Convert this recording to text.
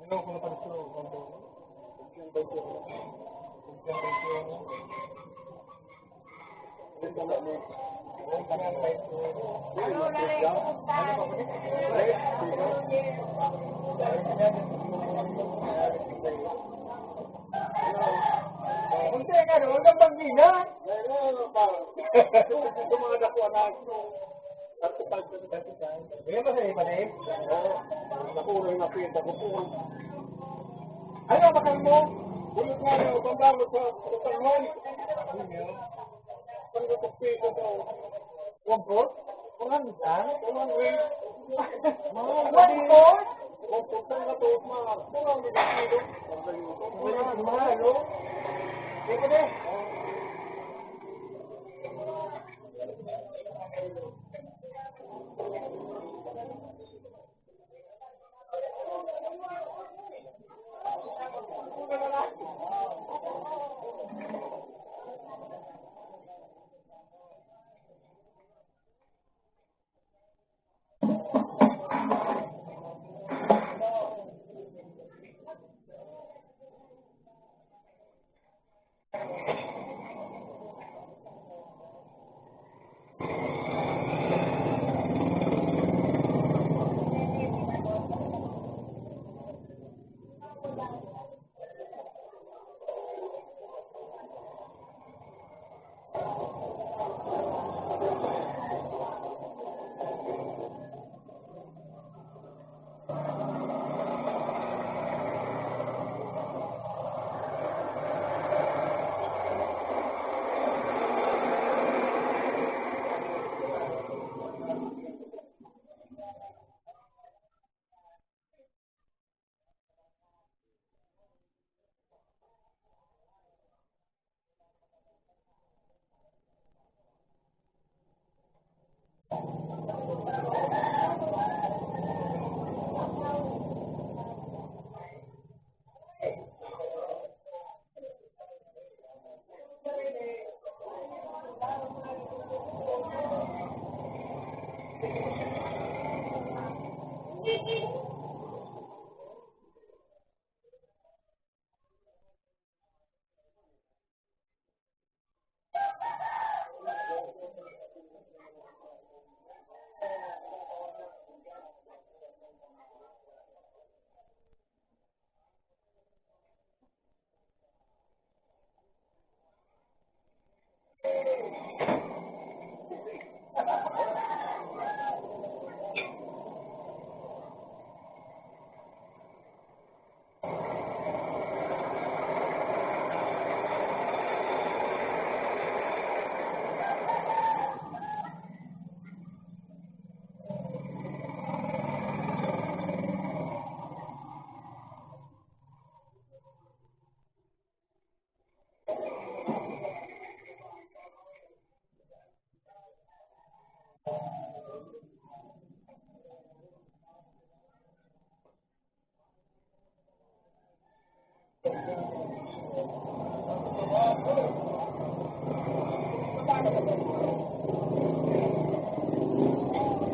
Ano kung napansin mo? Hindi ka no, huwag kang bangina. Dumadak ko anak. Bigyan ba sa'yo, Palim? Oo. Nakulong na pinta ko po. Ano, bakal mo? Bulot nga yun, bandang mo sa utangon. Ano ko pito ko? Wampot? Kumantan? Kumangwin. Wampot? Wampot ang natos na. Kumang nagkakilo. Kumang mahalo. Ito na.